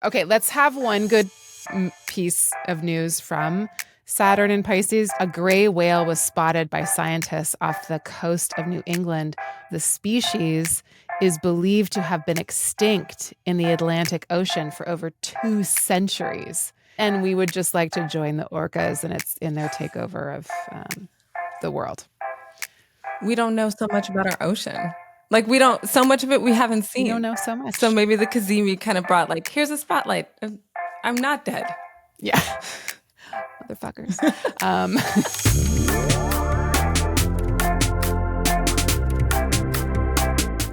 Okay, let's have one good piece of news from Saturn and Pisces. A gray whale was spotted by scientists off the coast of New England. The species is believed to have been extinct in the Atlantic Ocean for over 2 centuries. And we would just like to join the orcas in their takeover of the world. We don't know so much about our ocean. So much of it we haven't seen. We don't know so much. So maybe the Kazemi kind of brought here's a spotlight. I'm not dead. Yeah. Motherfuckers.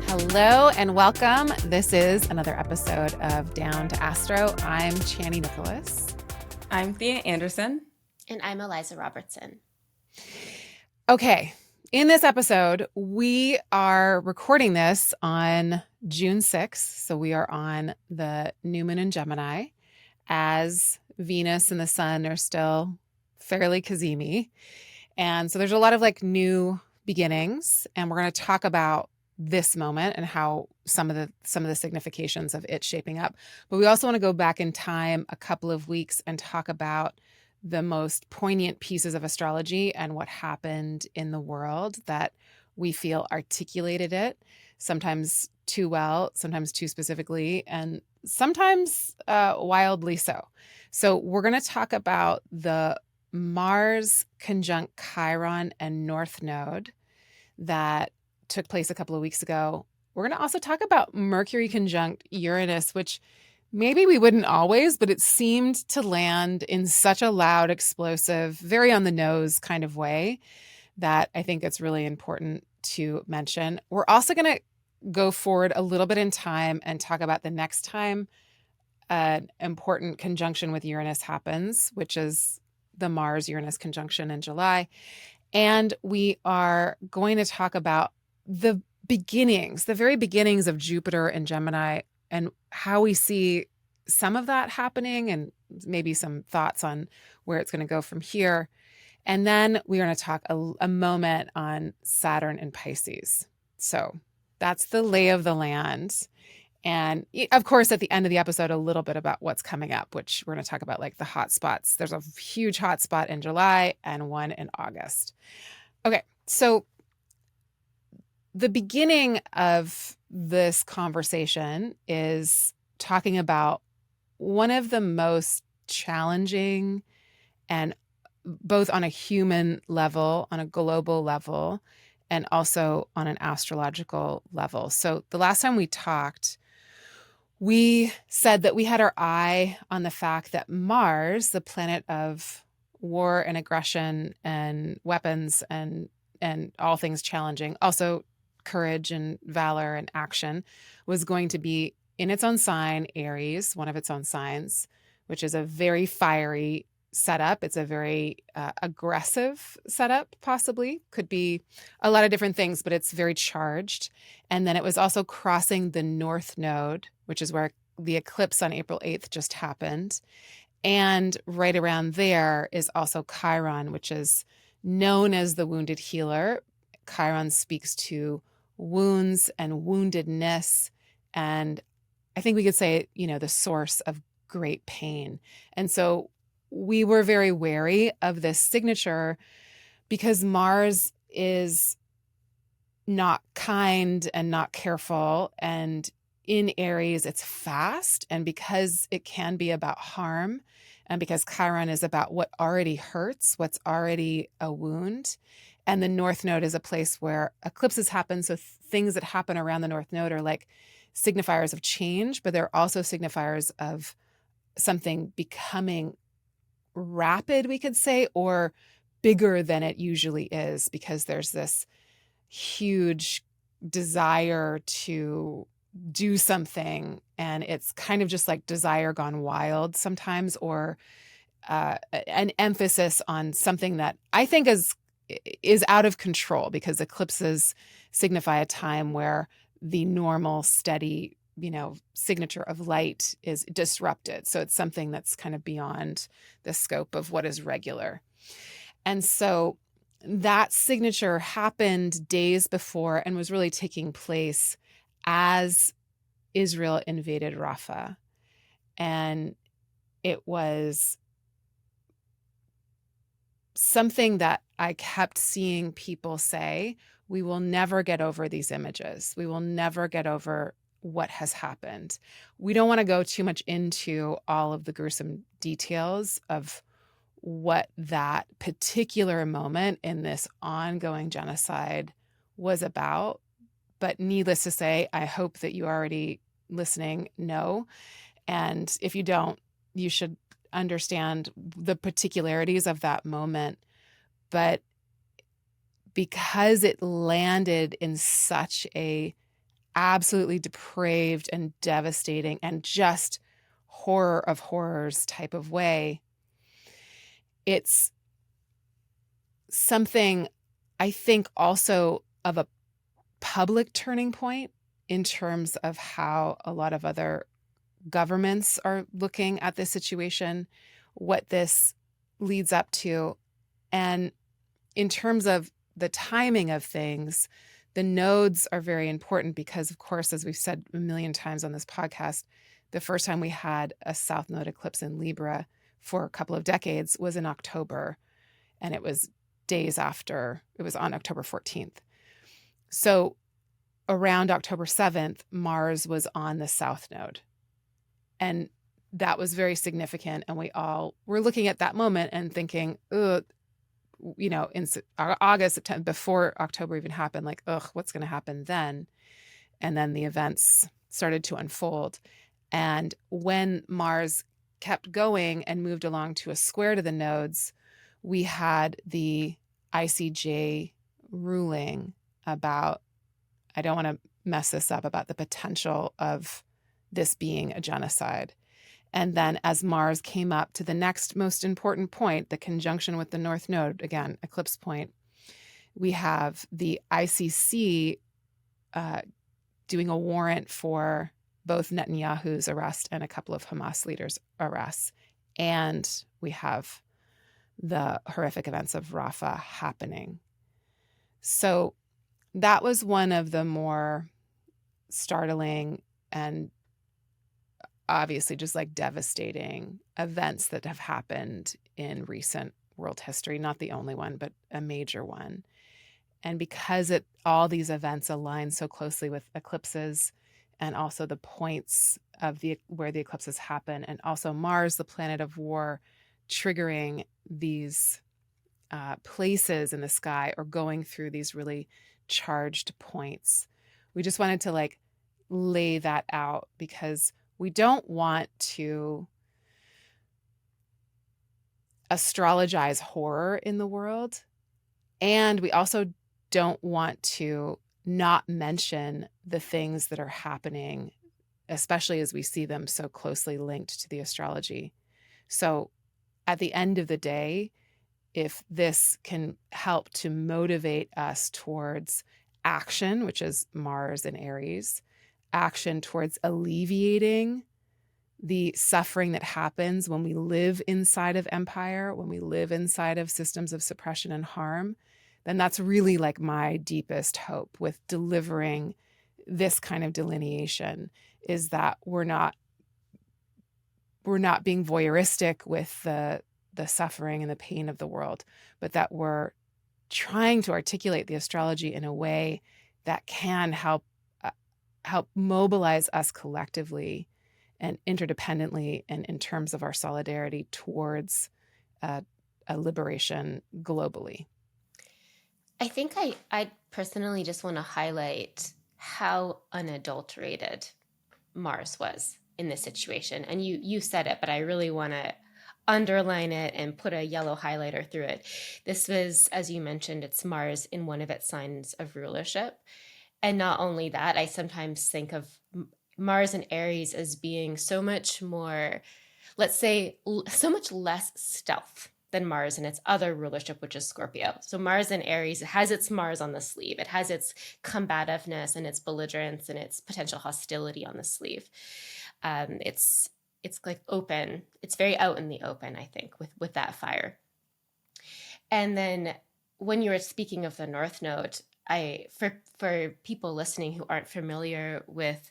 Hello and welcome. This is another episode of Down to Astro. I'm Chani Nicholas. I'm Thea Anderson. And I'm Eliza Robertson. Okay. In this episode, we are recording this on June 6th. So we are on the new moon in Gemini, as Venus and the sun are still fairly Kazemi. And so there's a lot of new beginnings. And we're going to talk about this moment and how some of the significations of it shaping up. But we also want to go back in time a couple of weeks and talk about the most poignant pieces of astrology and what happened in the world that we feel articulated it, sometimes too well, sometimes too specifically, and sometimes wildly so. So we're going to talk about the Mars conjunct Chiron and North Node that took place a couple of weeks ago. We're going to also talk about Mercury conjunct Uranus, which maybe we wouldn't always, but it seemed to land in such a loud, explosive, very on the nose kind of way that I think it's really important to mention. We're also going to go forward a little bit in time and talk about the next time an important conjunction with Uranus happens, which is the Mars-Uranus conjunction in July. And we are going to talk about the very beginnings of Jupiter and Gemini and how we see some of that happening and maybe some thoughts on where it's going to go from here. And then we're going to talk a moment on Saturn and Pisces. So that's the lay of the land. And of course, at the end of the episode, a little bit about what's coming up, which we're going to talk about the hot spots. There's a huge hot spot in July and one in August. Okay, so the beginning of this conversation is talking about one of the most challenging, and both on a human level, on a global level, and also on an astrological level. So the last time we talked, we said that we had our eye on the fact that Mars, the planet of war and aggression and weapons and all things challenging, also courage and valor and action, was going to be in its own sign, Aries, one of its own signs, which is a very fiery setup. It's a very aggressive setup, possibly. Could be a lot of different things, but it's very charged. And then it was also crossing the North Node, which is where the eclipse on April 8th just happened. And right around there is also Chiron, which is known as the wounded healer. Chiron speaks to wounds and woundedness, and I think we could say, the source of great pain. And so we were very wary of this signature because Mars is not kind and not careful, and in Aries it's fast, and because it can be about harm, and because Chiron is about what already hurts, what's already a wound. And the North Node is a place where eclipses happen. So things that happen around the North Node are like signifiers of change, but they're also signifiers of something becoming rapid, we could say, or bigger than it usually is, because there's this huge desire to do something. And it's kind of just like desire gone wild sometimes, or an emphasis on something that I think is out of control, because eclipses signify a time where the normal, steady, signature of light is disrupted. So it's something that's kind of beyond the scope of what is regular. And so that signature happened days before and was really taking place as Israel invaded Rafah. And it was something that I kept seeing people say, we will never get over these images. We will never get over what has happened. We don't want to go too much into all of the gruesome details of what that particular moment in this ongoing genocide was about. But needless to say, I hope that you already listening know. And if you don't, you should understand the particularities of that moment. But because it landed in such a absolutely depraved and devastating and just horror of horrors type of way, it's something I think also of a public turning point in terms of how a lot of other governments are looking at this situation, what this leads up to. And in terms of the timing of things, the nodes are very important because, of course, as we've said a million times on this podcast, the first time we had a South Node eclipse in Libra for a couple of decades was in October, and it was days after, it was on October 14th. So around October 7th, Mars was on the South Node. And that was very significant. And we all were looking at that moment and thinking, ugh, in August, September, before October even happened, like, ugh, what's going to happen then? And then the events started to unfold. And when Mars kept going and moved along to a square to the nodes, we had the ICJ ruling about, I don't want to mess this up, about the potential of this being a genocide. And then as Mars came up to the next most important point, the conjunction with the North Node, again, eclipse point, we have the ICC doing a warrant for both Netanyahu's arrest and a couple of Hamas leaders' arrests. And we have the horrific events of Rafah happening. So that was one of the more startling and obviously just like devastating events that have happened in recent world history. Not the only one, but a major one. And because all these events align so closely with eclipses and also the points of where the eclipses happen, and also Mars, the planet of war, triggering these places in the sky or going through these really charged points. We just wanted to lay that out because we don't want to astrologize horror in the world. And we also don't want to not mention the things that are happening, especially as we see them so closely linked to the astrology. So at the end of the day, if this can help to motivate us towards action, which is Mars and Aries, action towards alleviating the suffering that happens when we live inside of empire, when we live inside of systems of suppression and harm, then that's really my deepest hope with delivering this kind of delineation, is that we're not being voyeuristic with the suffering and the pain of the world, but that we're trying to articulate the astrology in a way that can help mobilize us collectively and interdependently, and in terms of our solidarity towards a liberation globally. I think I personally just want to highlight how unadulterated Mars was in this situation. And you said it, but I really want to underline it and put a yellow highlighter through it. This was, as you mentioned, it's Mars in one of its signs of rulership. And not only that, I sometimes think of Mars and Aries as being so much more, let's say, so much less stealth than Mars and its other rulership, which is Scorpio. So Mars and Aries, it has its Mars on the sleeve. It has its combativeness and its belligerence and its potential hostility on the sleeve. It's open. It's very out in the open, I think, with that fire. And then when you were speaking of the North Node, for people listening who aren't familiar with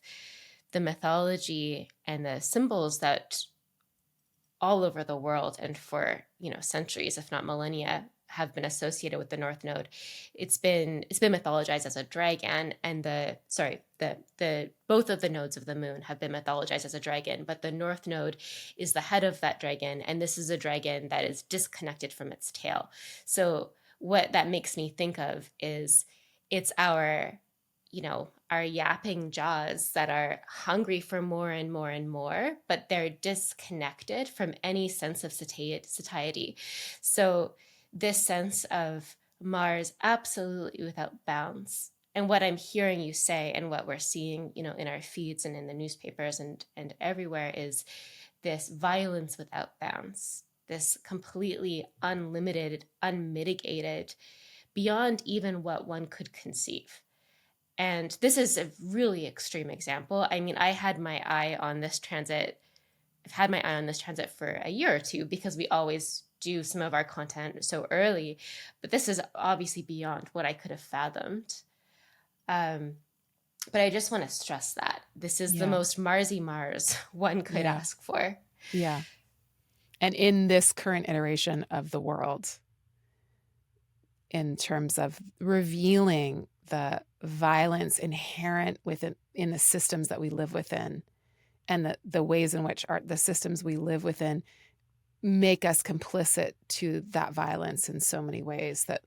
the mythology and the symbols that all over the world and for, centuries, if not millennia, have been associated with the North Node. It's been mythologized as a dragon, and the both of the nodes of the moon have been mythologized as a dragon, but the North Node is the head of that dragon, and this is a dragon that is disconnected from its tail. So what that makes me think of is it's our yapping jaws that are hungry for more and more and more, but they're disconnected from any sense of satiety. So this sense of Mars absolutely without bounds. And what I'm hearing you say and what we're seeing, in our feeds and in the newspapers and everywhere is this violence without bounds, this completely unlimited, unmitigated, beyond even what one could conceive. And this is a really extreme example. I mean, I've had my eye on this transit for a year or two because we always do some of our content so early. But this is obviously beyond what I could have fathomed. But I just want to stress that this is the most Marsy Mars one could ask for. Yeah. And in this current iteration of the world, in terms of revealing the violence inherent in the systems that we live within, and the ways in which the systems we live within make us complicit to that violence in so many ways, that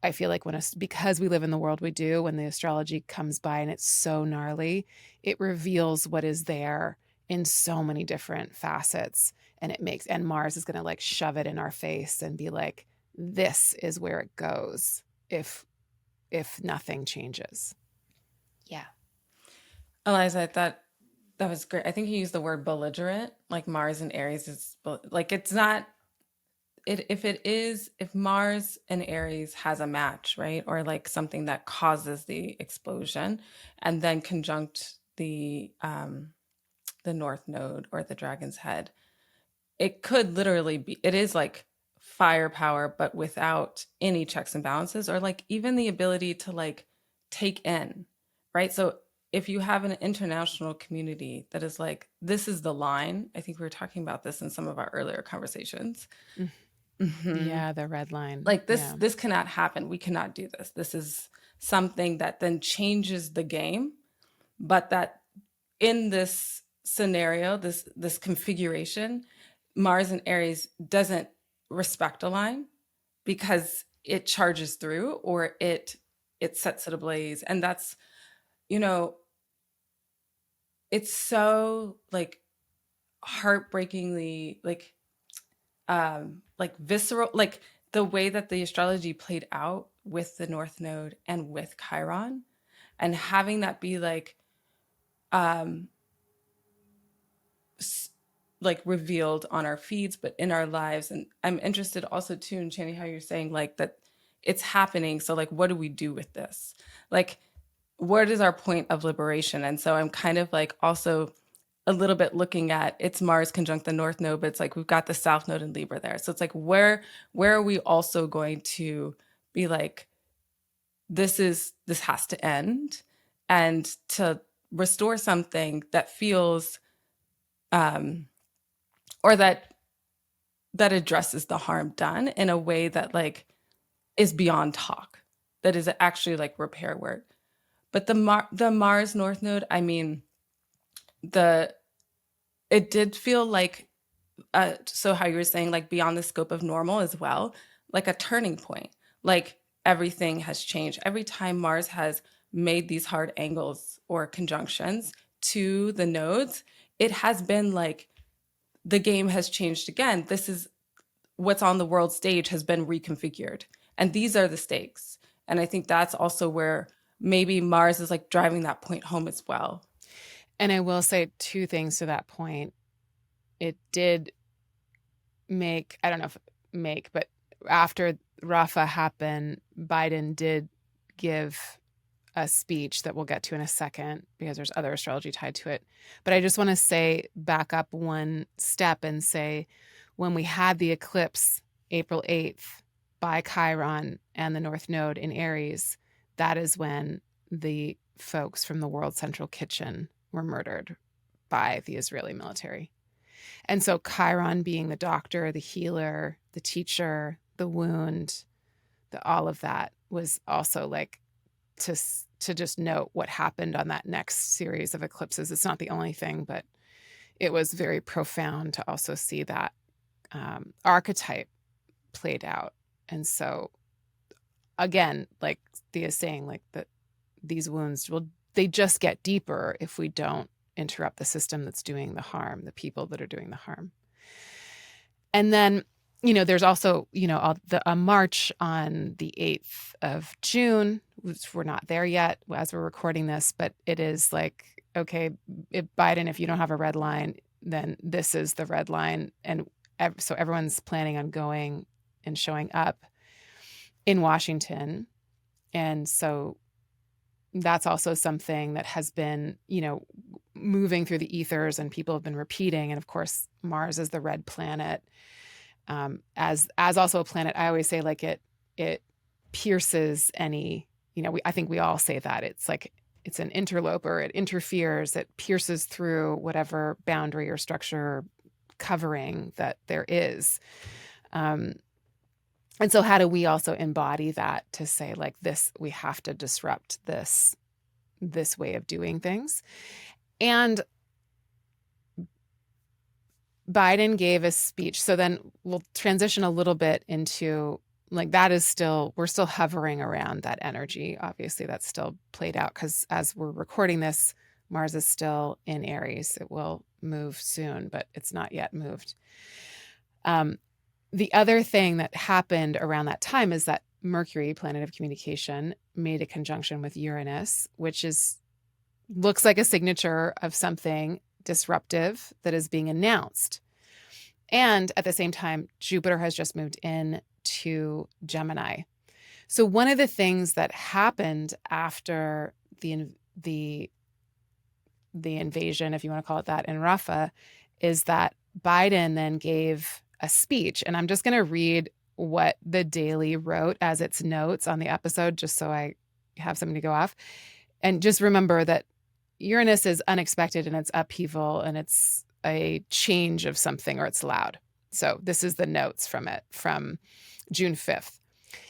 I feel like because we live in the world we do, when the astrology comes by and it's so gnarly, it reveals what is there in so many different facets, and Mars is going to like shove it in our face and be like, this is where it goes if nothing changes. Yeah. Eliza, I thought that was great. I think you used the word belligerent, like Mars and Aries is like, it's not, if Mars and Aries has a match, right? Or like something that causes the explosion and then conjunct the North Node or the dragon's head, it could literally be, it is like firepower, but without any checks and balances, or like even the ability to like take in, right? So if you have an international community that is like, this is the line, I think we were talking about this in some of our earlier conversations. Mm-hmm. Yeah, the red line. Like this cannot happen. We cannot do this. This is something that then changes the game, but that in this scenario, this configuration, Mars and Aries doesn't respect a line because it charges through, or it sets it ablaze. And that's, it's so like heartbreakingly like visceral, like the way that the astrology played out with the North Node and with Chiron, and having that be like revealed on our feeds, but in our lives. And I'm interested also too in, Chani, how you're saying like that it's happening. So like, what do we do with this? Like, what is our point of liberation? And so I'm kind of like also a little bit looking at, it's Mars conjunct the North Node, but it's like we've got the South Node and Libra there. So it's like, where are we also going to be like, this has to end, and to restore something that feels or that addresses the harm done in a way that like is beyond talk, that is actually like repair work. But the Mars North Node, I mean, it did feel like, so how you were saying, like beyond the scope of normal as well, like a turning point, like everything has changed. Every time Mars has made these hard angles or conjunctions to the nodes, it has been like the game has changed again. This is what's on the world stage has been reconfigured. And these are the stakes. And I think that's also where maybe Mars is like driving that point home as well. And I will say two things to that point. It did but after Rafah happened, Biden did give a speech that we'll get to in a second because there's other astrology tied to it. But I just want to say, back up one step and say, when we had the eclipse April 8th by Chiron and the North Node in Aries, that is when the folks from the World Central Kitchen were murdered by the Israeli military. And so Chiron being the doctor, the healer, the teacher, the wound, all of that was also like to just note what happened on that next series of eclipses. It's not the only thing, but it was very profound to also see that archetype played out. And so again, like Thea is saying, like that these wounds they just get deeper if we don't interrupt the system that's doing the harm, the people that are doing the harm. And then, there's also, a march on the 8th of June, which we're not there yet as we're recording this, but it is like, okay, if Biden, if you don't have a red line, then this is the red line. And so everyone's planning on going and showing up in Washington. And so that's also something that has been, moving through the ethers, and people have been repeating. And of course, Mars is the red planet. As also a planet, I always say, like it pierces any, I think we all say that it's like, it's an interloper, it interferes, it pierces through whatever boundary or structure covering that there is. And so how do we also embody that to say, like, this, we have to disrupt this way of doing things? And Biden gave a speech. So then we'll transition a little bit into, like, that is still, we're still hovering around that energy. Obviously, that's still played out because as we're recording this, Mars is still in Aries. It will move soon, but it's not yet moved. The other thing that happened around that time is that Mercury, planet of communication, made a conjunction with Uranus, which looks like a signature of something disruptive that is being announced. And at the same time, Jupiter has just moved in to Gemini. So one of the things that happened after the invasion, if you want to call it that, in Rafah, is that Biden then gave a speech. And I'm just going to read what the Daily wrote as its notes on the episode, just so I have something to go off. And just remember that Uranus is unexpected and it's upheaval and it's a change of something, or it's loud. So this is the notes from it from June 5th.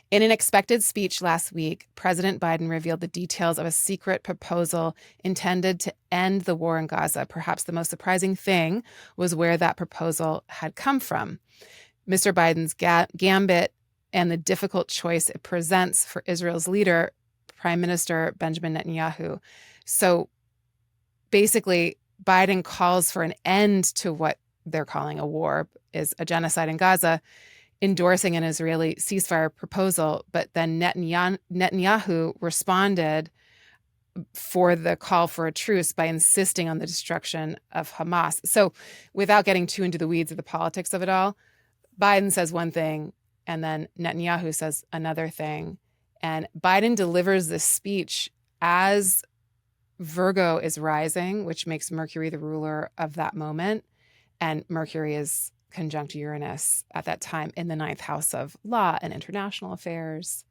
In an expected speech last week, President Biden revealed the details of a secret proposal intended to end the war in Gaza. Perhaps the most surprising thing was where that proposal had come from. Mr. Biden's gambit and the difficult choice it presents for Israel's leader, Prime Minister Benjamin Netanyahu. So basically, Biden calls for an end to what they're calling a war, is a genocide in Gaza, endorsing an Israeli ceasefire proposal. But then Netanyahu responded for the call for a truce by insisting on the destruction of Hamas. So without getting too into the weeds of the politics of it all, Biden says one thing and then Netanyahu says another thing. And Biden delivers this speech as Virgo is rising, which makes Mercury the ruler of that moment. And Mercury is conjunct Uranus at that time in the 9th house of law and international affairs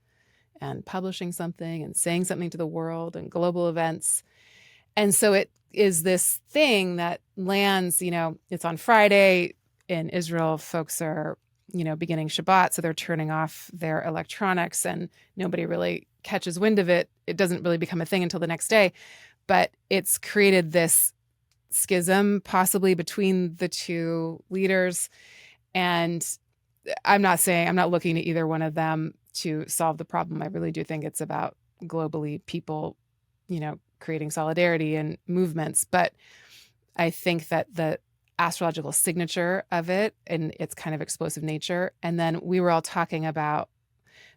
and publishing something and saying something to the world and global events. And so it is this thing that lands, it's on Friday in Israel. Folks are, beginning Shabbat. So they're turning off their electronics and nobody really catches wind of it. It doesn't really become a thing until the next day. But it's created this schism possibly between the two leaders. And I'm not looking at either one of them to solve the problem. I really do think it's about globally people, creating solidarity and movements. But I think that the astrological signature of it and its kind of explosive nature. And then we were all talking about,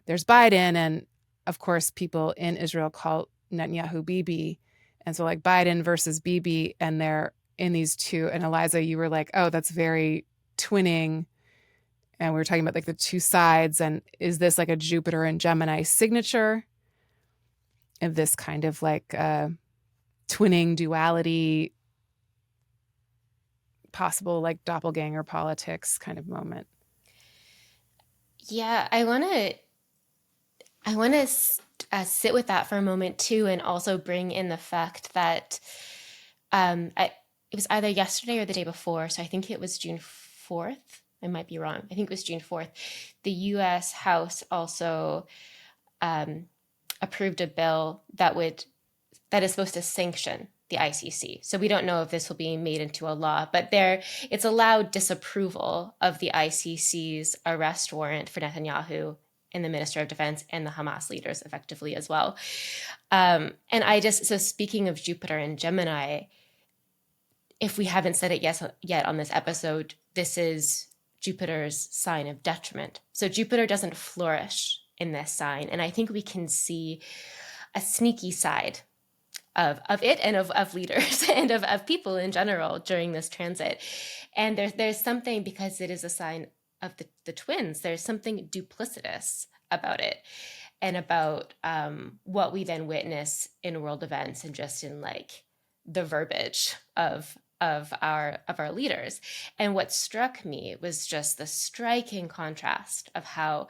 there's Biden, and of course people in Israel call Netanyahu Bibi. And so like Biden versus Bibi, and they're in these two. And Eliza, you were like, oh, that's very twinning. And we were talking about like the two sides. And is this like a Jupiter and Gemini signature of this kind of like twinning duality, possible like doppelganger politics kind of moment? Yeah, I want to sit with that for a moment too, and also bring in the fact that It was either yesterday or the day before, so I think it was June 4th. I might be wrong. I think it was June 4th. The U.S. House also approved a bill that is supposed to sanction the ICC. So we don't know if this will be made into a law, but it's allowed disapproval of the ICC's arrest warrant for Netanyahu and the Minister of Defense and the Hamas leaders effectively as well. So speaking of Jupiter and Gemini, if we haven't said it yet on this episode, this is Jupiter's sign of detriment. So Jupiter doesn't flourish in this sign. And I think we can see a sneaky side of it and of leaders and of people in general during this transit. And there's something, because it is a sign of the twins, there's something duplicitous about it and about what we then witness in world events and just in like the verbiage of our leaders. And what struck me was just the striking contrast of how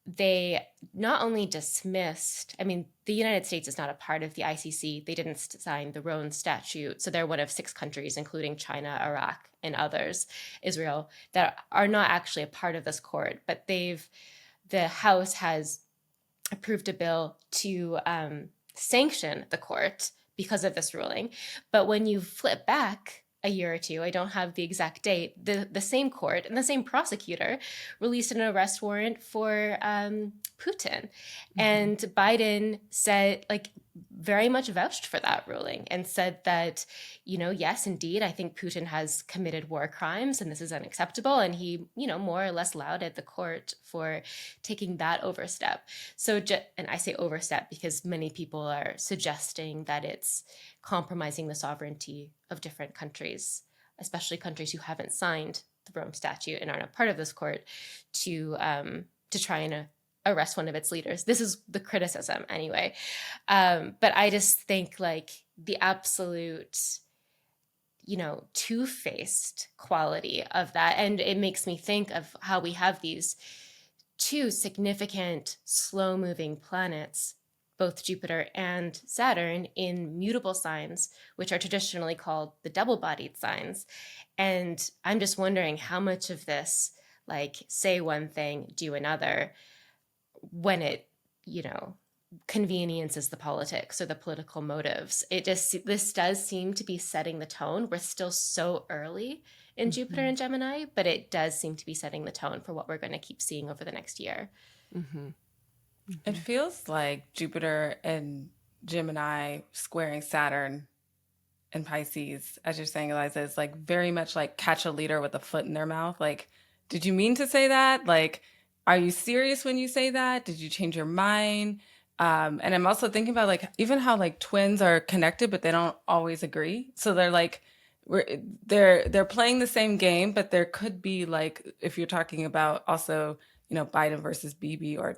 they not only dismissed, the United States is not a part of the ICC. They didn't sign the Rome Statute. So they're one of 6 countries, including China, Iraq, and others, Israel, that are not actually a part of this court. But the House has approved a bill to sanction the court because of this ruling. But when you flip back a year or two, I don't have the exact date, the same court and the same prosecutor released an arrest warrant for Putin. Mm-hmm. And Biden said, very much vouched for that ruling and said that, yes, indeed, I think Putin has committed war crimes and this is unacceptable. And he, more or less lauded the court for taking that overstep. So, and I say overstep because many people are suggesting that it's compromising the sovereignty of different countries, especially countries who haven't signed the Rome Statute and aren't a part of this court, to try and arrest one of its leaders. This is the criticism anyway. But I just think the absolute, two-faced quality of that. And it makes me think of how we have these 2 significant slow-moving planets, both Jupiter and Saturn, in mutable signs, which are traditionally called the double-bodied signs. And I'm just wondering how much of this, say one thing, do another, when it, conveniences the politics or the political motives. This does seem to be setting the tone. We're still so early in mm-hmm. Jupiter and Gemini, but it does seem to be setting the tone for what we're going to keep seeing over the next year. Mm-hmm. Mm-hmm. It feels like Jupiter and Gemini squaring Saturn and Pisces, as you're saying, Eliza, is very much catch a leader with a foot in their mouth. Did you mean to say that? Are you serious when you say that? Did you change your mind? And I'm also thinking about even how twins are connected, but they don't always agree. So they're playing the same game, but there could be if you're talking about also, Biden versus Bibi, or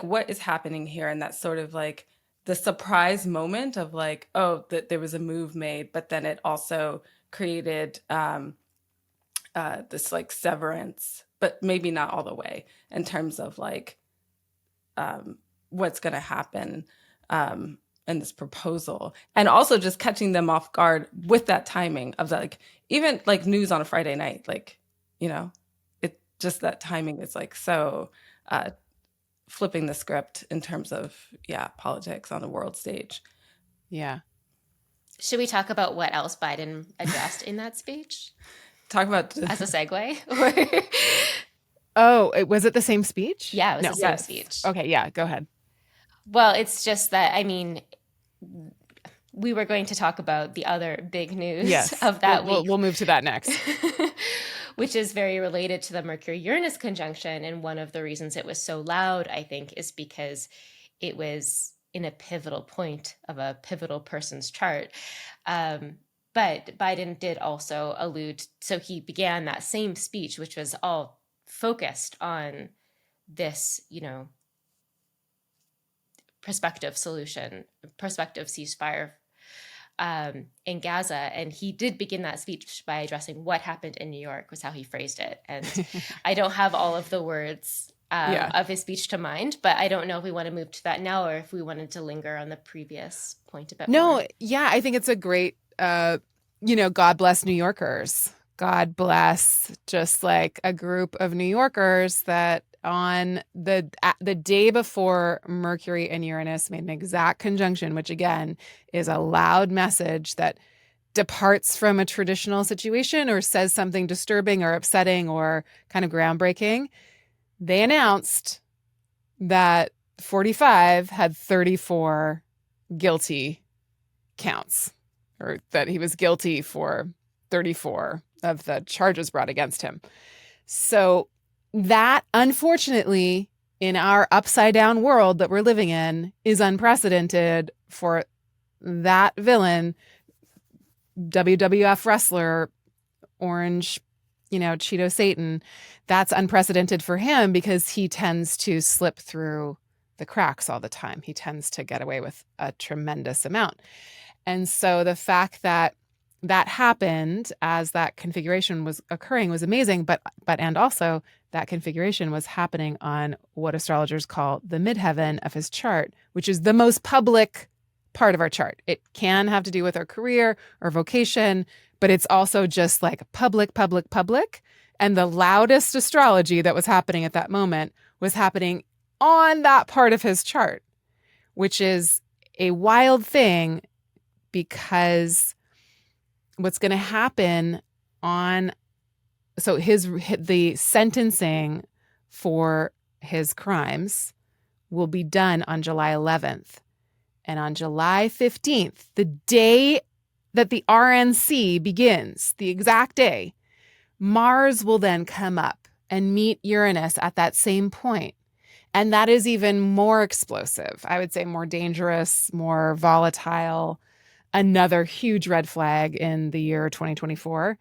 what is happening here? And that's sort of the surprise moment of that there was a move made, but then it also created this severance, but maybe not all the way in terms of what's going to happen in this proposal, and also just catching them off guard with that timing of even news on a Friday night, it just that timing is so flipping the script in terms of politics on the world stage. Yeah. Should we talk about what else Biden addressed in that speech? Talk about as a segue. Oh, was it the same speech? Yeah, it was the same speech. Okay, yeah, go ahead. Well, it's just that, we were going to talk about the other big news of that week. We'll move to that next. Which is very related to the Mercury-Uranus conjunction. And one of the reasons it was so loud, I think, is because it was in a pivotal point of a pivotal person's chart. But Biden did also allude, so he began that same speech, which was all focused on this, prospective solution, prospective ceasefire in Gaza. And he did begin that speech by addressing what happened in New York, was how he phrased it. And I don't have all of the words of his speech to mind, but I don't know if we want to move to that now or if we wanted to linger on the previous point a bit more. Yeah, I think it's a great God bless New Yorkers. God bless just like a group of New Yorkers that on the day before Mercury and Uranus made an exact conjunction, which again is a loud message that departs from a traditional situation or says something disturbing or upsetting or kind of groundbreaking, they announced that 45 had 34 guilty counts, or that he was guilty for 34 of the charges brought against him. So that, unfortunately, in our upside down world that we're living in, is unprecedented for that villain, WWF wrestler, Orange, Cheeto Satan. That's unprecedented for him because he tends to slip through the cracks all the time. He tends to get away with a tremendous amount. And so the fact that that happened as that configuration was occurring was amazing, but and also that configuration was happening on what astrologers call the midheaven of his chart, which is the most public part of our chart. It can have to do with our career or vocation, but it's also just like public. And the loudest astrology that was happening at that moment was happening on that part of his chart, which is a wild thing because what's going to happen the sentencing for his crimes will be done on July 11th. And on July 15th, the day that the RNC begins, the exact day, Mars will then come up and meet Uranus at that same point. And that is even more explosive. I would say more dangerous, more volatile. Another huge red flag in the year 2024.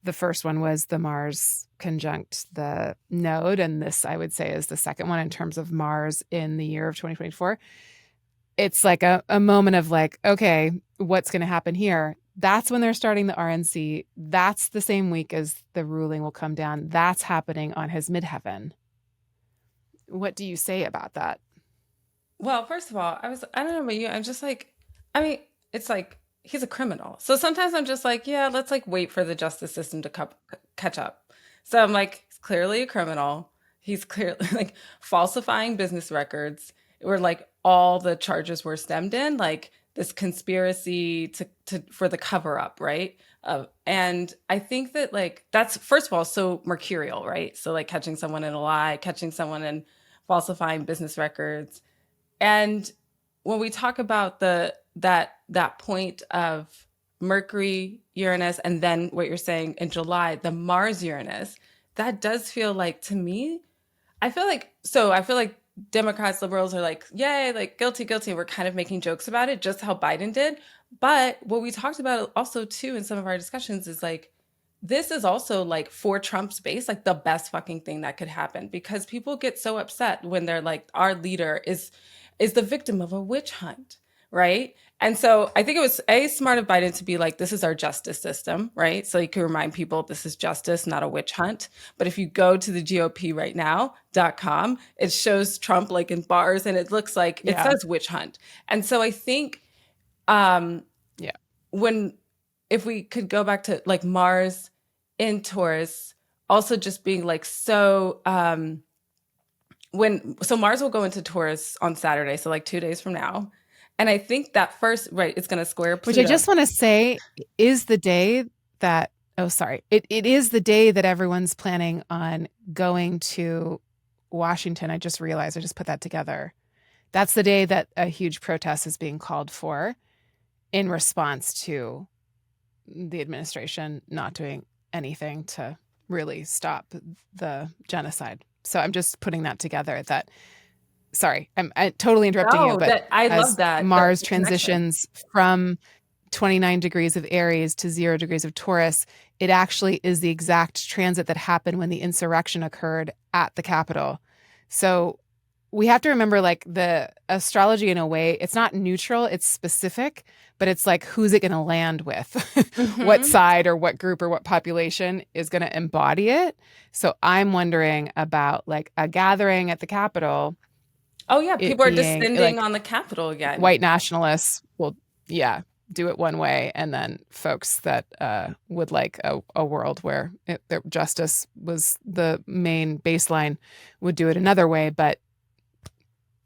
The first one was the Mars conjunct the node. And this, I would say, is the second one in terms of Mars in the year of 2024. It's like a moment of like, okay, what's going to happen here? That's when they're starting the RNC. That's the same week as the ruling will come down. That's happening on his midheaven. What do you say about that? Well, first of all, I don't know about you. I'm just like, it's like he's a criminal. So sometimes I'm just like, yeah, let's like wait for the justice system to catch up. So I'm like, he's clearly a criminal. He's clearly like falsifying business records, where like all the charges were stemmed in, like this conspiracy for the cover up, right? And I think that like that's first of all so mercurial, right? So like catching someone in a lie, catching someone in falsifying business records. And when we talk about that point of Mercury, Uranus, and then what you're saying in July, the Mars Uranus, that does feel like, to me, I feel like Democrats, liberals are like, yay, like guilty. We're kind of making jokes about it, just how Biden did. But what we talked about also too in some of our discussions is like, this is also like for Trump's base, like the best fucking thing that could happen, because people get so upset when they're like, our leader is the victim of a witch hunt, right? And so I think it was smart of Biden to be like, this is our justice system, right? So you can remind people this is justice, not a witch hunt. But if you go to the GOP right now.com, it shows Trump like in bars and it looks like it says witch hunt. And so I think if we could go back to like Mars in Taurus, also just being like so Mars will go into Taurus on Saturday, so like 2 days from now. And I think that first, right, it's going to square Pluto. Which I just want to say is the day that, it is the day that everyone's planning on going to Washington. I just realized, I just put that together. That's the day that a huge protest is being called for in response to the administration not doing anything to really stop the genocide. So I'm just putting that together. I'm totally interrupting you, but I love that Mars transitions from 29 degrees of Aries to 0 degrees of Taurus, it actually is the exact transit that happened when the insurrection occurred at the Capitol. So we have to remember, like, the astrology, in a way, it's not neutral, it's specific, but it's like, who's it going to land with? Mm-hmm. What side or what group or what population is going to embody it? So I'm wondering about like a gathering at the Capitol. Oh yeah, people are descending on the Capitol again. White nationalists do it one way, and then folks that would like a world where justice was the main baseline would do it another way. But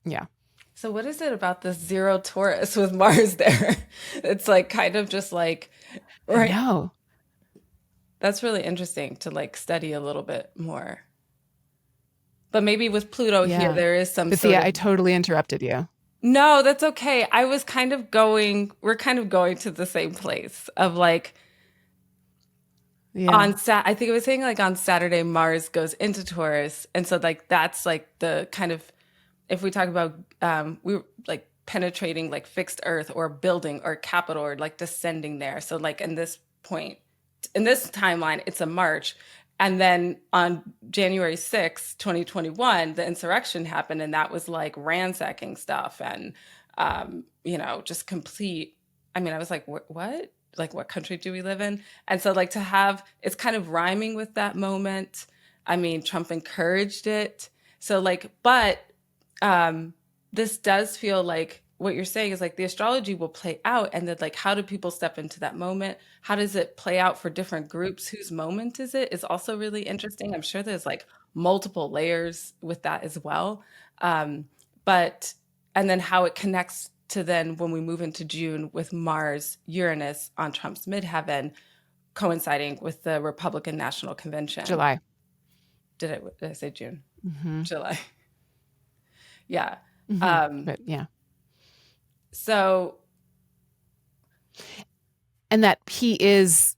yeah. So what is it about this 0 Taurus with Mars there? It's like kind of just like, right. I know. That's really interesting to like study a little bit more. But maybe with Pluto here, there is some But sort I totally interrupted you. No, that's okay. I was kind of we're kind of going to the same place of like, I think I was saying like on Saturday, Mars goes into Taurus. And so like, that's like the kind of, if we talk about, we like penetrating like fixed earth or building or capital or like descending there. So like in this point, in this timeline, it's a March. And then on January 6th, 2021, the insurrection happened, and that was like ransacking stuff and, just complete. I mean, I was like, what? Like, what country do we live in? And so like to have, it's kind of rhyming with that moment. I mean, Trump encouraged it. So like, but this does feel like what you're saying is like the astrology will play out, and then like, how do people step into that moment? How does it play out for different groups? Whose moment is it? Is also really interesting. I'm sure there's like multiple layers with that as well. And then how it connects to then when we move into June with Mars, Uranus on Trump's midheaven, coinciding with the Republican National Convention. July. Did I say June? Mm-hmm. July. Yeah. Mm-hmm. But yeah. So, and that he is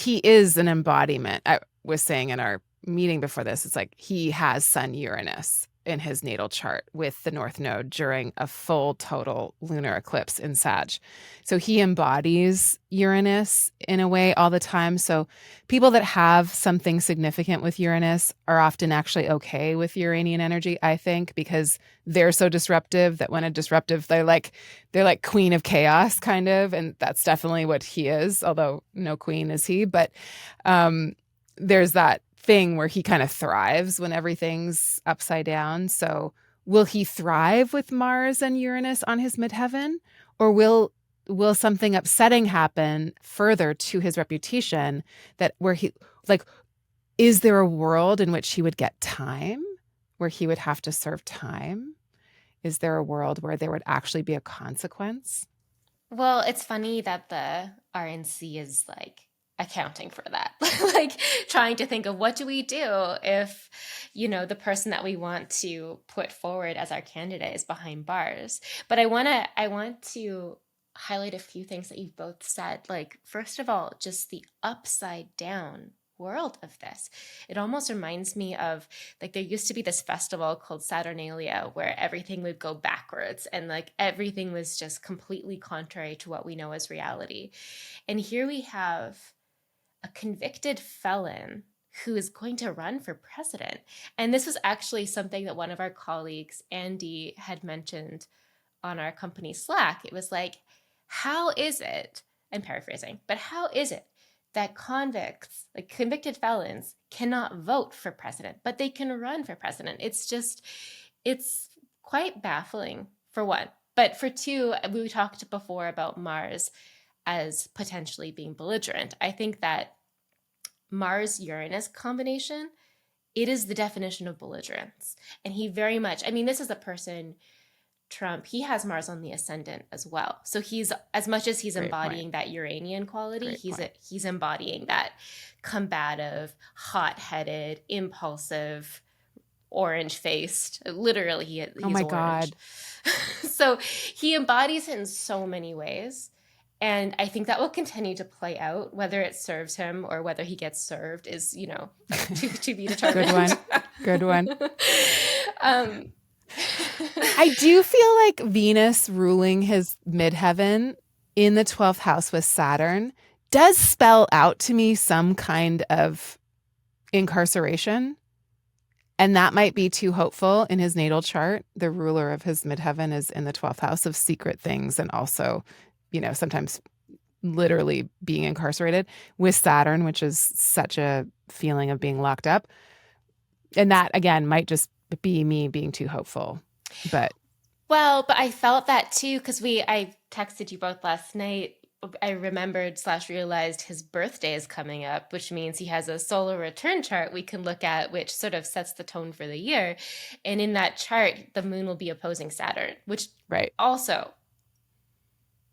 an embodiment. I was saying in our meeting before this, it's like he has Sun Uranus in his natal chart with the North Node during a full total lunar eclipse in Sag. So he embodies Uranus in a way all the time. So people that have something significant with Uranus are often actually okay with Uranian energy, I think, because they're so disruptive that when a disruptive, they're like queen of chaos kind of. And that's definitely what he is, although no queen is he. But there's that thing where he kind of thrives when everything's upside down. So will he thrive with Mars and Uranus on his midheaven, or will something upsetting happen further to his reputation that where he like, is there a world in which he would get time, where he would have to serve time? Is there a world where there would actually be a consequence? Well, it's funny that the RNC is like accounting for that, like trying to think of what do we do if, the person that we want to put forward as our candidate is behind bars. But I want to highlight a few things that you've both said. Like, first of all, just the upside down world of this. It almost reminds me of like there used to be this festival called Saturnalia where everything would go backwards and like everything was just completely contrary to what we know as reality. And here we have a convicted felon who is going to run for president. And this was actually something that one of our colleagues, Andy, had mentioned on our company Slack. It was like, how is it, I'm paraphrasing, but how is it that convicts, like convicted felons, cannot vote for president, but they can run for president? It's quite baffling, for one. But for two, we talked before about Mars as potentially being belligerent. I think that Mars-Uranus combination, it is the definition of belligerence. And he very much, this is a person, Trump, he has Mars on the ascendant as well. So he's, as much as he's embodying that Uranian quality, he's embodying that combative, hot-headed, impulsive, orange-faced. Literally, he's oh my orange. God. So he embodies it in so many ways. And I think that will continue to play out. Whether it serves him or whether he gets served is, to be determined. Good one. I do feel like Venus ruling his midheaven in the 12th house with Saturn does spell out to me some kind of incarceration. And that might be too hopeful in his natal chart. The ruler of his midheaven is in the 12th house of secret things and also, sometimes literally being incarcerated with Saturn, which is such a feeling of being locked up. And that, again, might just be me being too hopeful. But Well, but I felt that too because I texted you both last night. I remembered slash realized his birthday is coming up, which means he has a solar return chart we can look at, which sort of sets the tone for the year. And in that chart, the moon will be opposing Saturn, which Right. also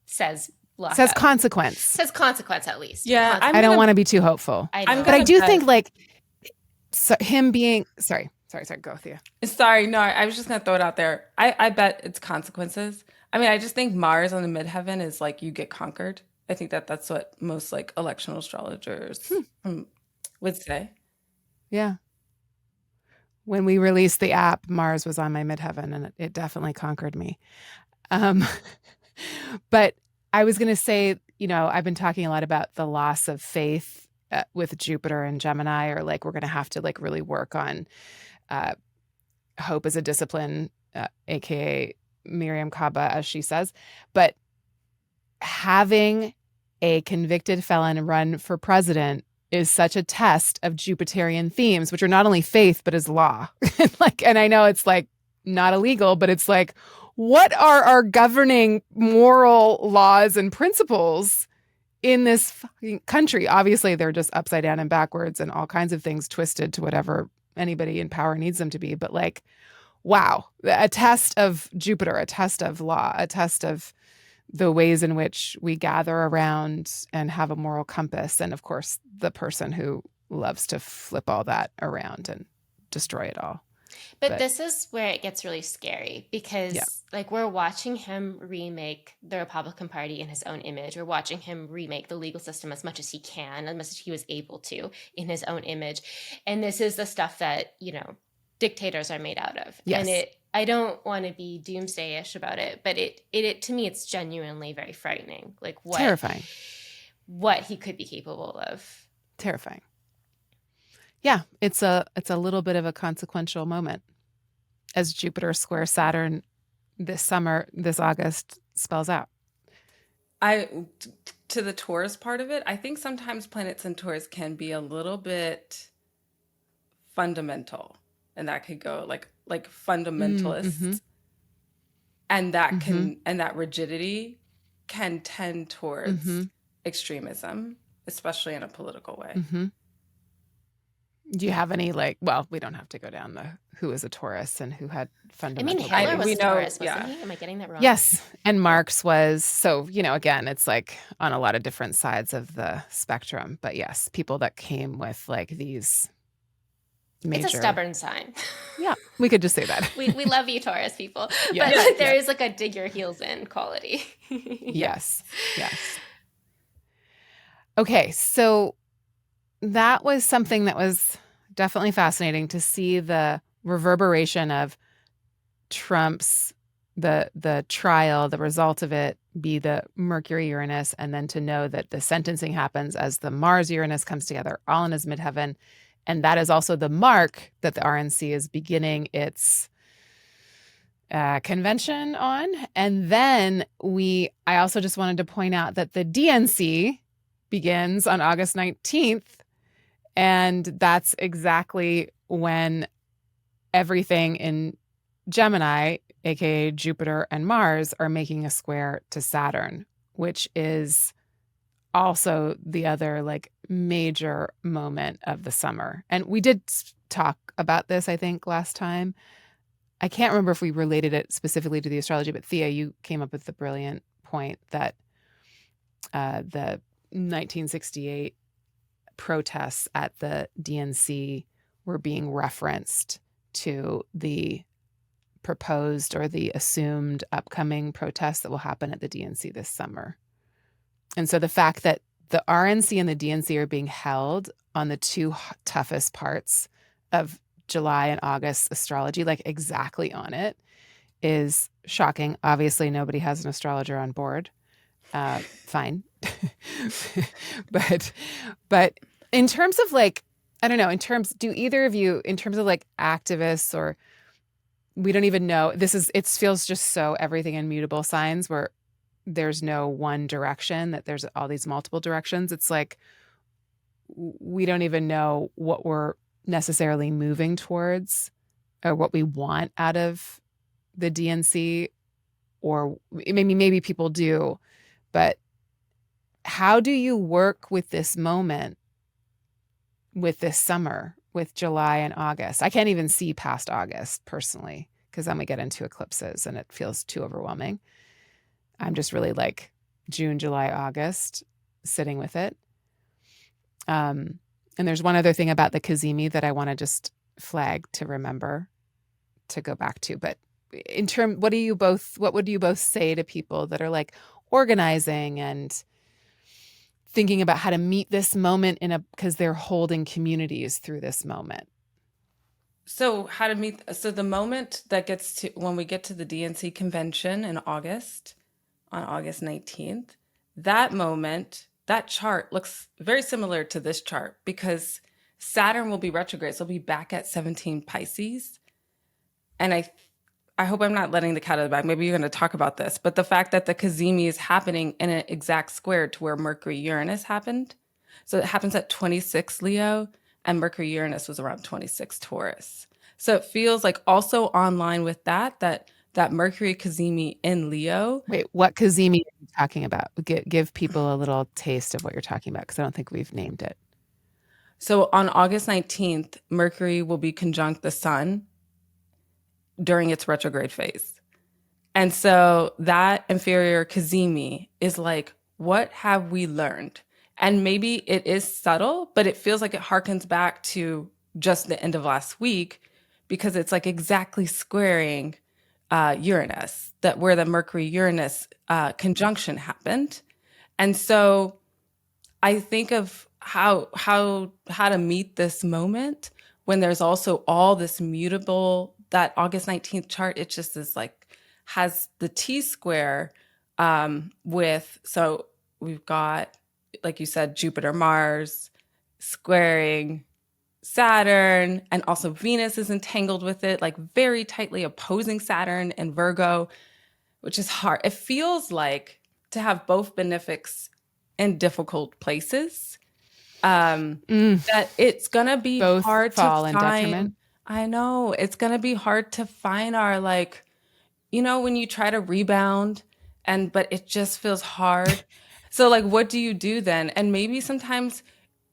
says Says lockup. consequence. Says consequence at least. Yeah, I don't want to be too hopeful. I I'm know. But I gonna do bet- think like him being sorry, go Thea. Sorry, no, I was just gonna throw it out there. I bet it's consequences. I mean, I just think Mars on the midheaven is like you get conquered. I think that's what most like electional astrologers would say. Yeah. When we released the app, Mars was on my midheaven and it definitely conquered me. But I was going to say, I've been talking a lot about the loss of faith with Jupiter and Gemini, or like we're going to have to like really work on hope as a discipline, aka Miriam Kaba, as she says. But having a convicted felon run for president is such a test of Jupiterian themes, which are not only faith, but as law. And I know it's like not illegal, but it's like, what are our governing moral laws and principles in this fucking country? Obviously, they're just upside down and backwards and all kinds of things twisted to whatever anybody in power needs them to be. But like, wow, a test of Jupiter, a test of law, a test of the ways in which we gather around and have a moral compass. And of course, the person who loves to flip all that around and destroy it all. But this is where it gets really scary because like we're watching him remake the Republican Party in his own image. We're watching him remake the legal system as much as he can, as much as he was able to in his own image. And this is the stuff that, dictators are made out of. Yes. And I don't want to be doomsday-ish about it, but it to me, it's genuinely very frightening. Like terrifying. What he could be capable of. Terrifying. Yeah, it's a little bit of a consequential moment as Jupiter square Saturn this August spells out. To the Taurus part of it, I think sometimes planets in Taurus can be a little bit fundamental, and that could go like fundamentalist, and that can and that rigidity can tend towards extremism, especially in a political way. Do you have any we don't have to go down the who is a Taurus and who had fundamental. Hitler was a Taurus, wasn't he? Am I getting that wrong? Yes, and Marx was. So again, it's like on a lot of different sides of the spectrum. But yes, people that came with like these major. It's a stubborn sign. Yeah, we could just say that. we love you, Taurus people, Yeah. but there is like a dig your heels in quality. Yes. Okay, so that was something that was definitely fascinating to see the reverberation of Trump's the trial, the result of it be the Mercury Uranus, and then to know that the sentencing happens as the Mars Uranus comes together all in his midheaven. And that is also the mark that the RNC is beginning its convention on. And then I also just wanted to point out that the DNC begins on August 19th. And that's exactly when everything in Gemini, aka Jupiter and Mars, are making a square to Saturn, which is also the other like major moment of the summer. And we did talk about this, I think, last time. I can't remember if we related it specifically to the astrology, but Thea, you came up with the brilliant point that the 1968 protests at the DNC were being referenced to the proposed or the assumed upcoming protests that will happen at the DNC this summer. And so the fact that the RNC and the DNC are being held on the two toughest parts of July and August astrology, like exactly on it, is shocking. Obviously, nobody has an astrologer on board. Fine. But in terms of like, I don't know, do either of you, in terms of like activists, or we don't even know, it feels just so everything in mutable signs where there's no one direction, that there's all these multiple directions. It's like, we don't even know what we're necessarily moving towards or what we want out of the DNC or maybe people do, but how do you work with this moment, with this summer, with July and August? I can't even see past August personally, because then we get into eclipses and it feels too overwhelming. I'm just really like June, July, August, sitting with it. And there's one other thing about the Kazemi that I want to just flag to remember to go back to. But what would you both say to people that are like organizing and thinking about how to meet this moment because they're holding communities through this moment? So the moment that gets to when we get to the DNC convention in August, on August 19th, that moment, that chart looks very similar to this chart because Saturn will be retrograde. So it'll be back at 17 Pisces. And I hope I'm not letting the cat out of the bag. Maybe you're going to talk about this, but the fact that the Kazemi is happening in an exact square to where Mercury Uranus happened. So it happens at 26 Leo, and Mercury Uranus was around 26 Taurus. So it feels like also online with that Mercury Kazemi in Leo. Wait, what Kazemi are you talking about? Give people a little taste of what you're talking about, because I don't think we've named it. So on August 19th, Mercury will be conjunct the sun during its retrograde phase. And so that inferior Kazemi is like, what have we learned? And maybe it is subtle, but it feels like it harkens back to just the end of last week because it's like exactly squaring Uranus, where the Mercury-Uranus conjunction happened. And so I think of how to meet this moment when there's also all this mutable. That August 19th chart, it just is like, has the T-square so we've got, like you said, Jupiter, Mars, squaring Saturn, and also Venus is entangled with it, like very tightly opposing Saturn and Virgo, which is hard. It feels like to have both benefics in difficult places, that it's going to be both hard fall to in find. detriment. I know it's going to be hard to find our, like, when you try to rebound but it just feels hard. So like, what do you do then? And maybe sometimes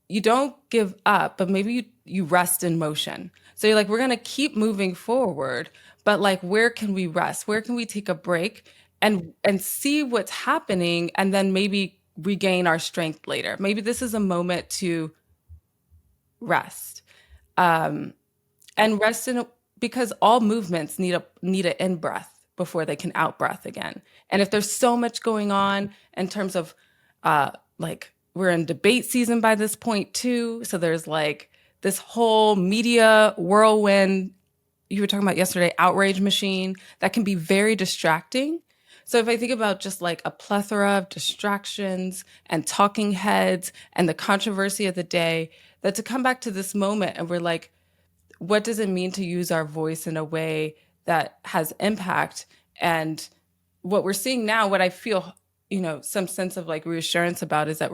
you don't give up, but maybe you rest in motion. So you're like, we're going to keep moving forward, but like, where can we rest? Where can we take a break and see what's happening? And then maybe regain our strength later. Maybe this is a moment to rest. And rest because all movements need an in breath before they can out breath again. And if there's so much going on in terms of like, we're in debate season by this point too. So there's like this whole media whirlwind you were talking about yesterday, outrage machine that can be very distracting. So if I think about just like a plethora of distractions and talking heads and the controversy of the day, that to come back to this moment and we're like, what does it mean to use our voice in a way that has impact? And what we're seeing now, what I feel, some sense of like reassurance about is that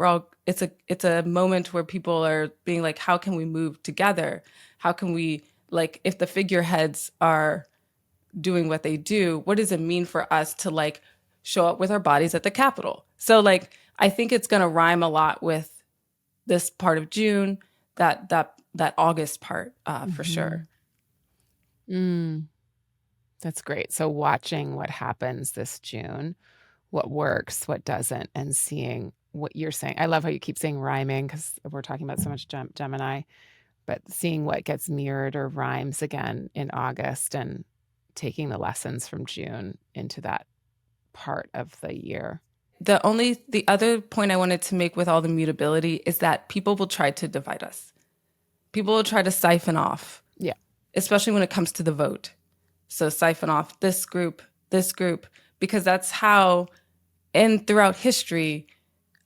it's a moment where people are being like, how can we move together? How can we, like, if the figureheads are doing what they do, what does it mean for us to like show up with our bodies at the Capitol? So like, I think it's going to rhyme a lot with this part of June, that August part, for sure. That's great. So watching what happens this June, what works, what doesn't, and seeing what you're saying. I love how you keep saying rhyming because we're talking about so much Gemini, but seeing what gets mirrored or rhymes again in August and taking the lessons from June into that part of the year. The other point I wanted to make with all the mutability is that people will try to divide us. People will try to siphon off. Yeah. Especially when it comes to the vote. So siphon off this group, because that's how, and throughout history,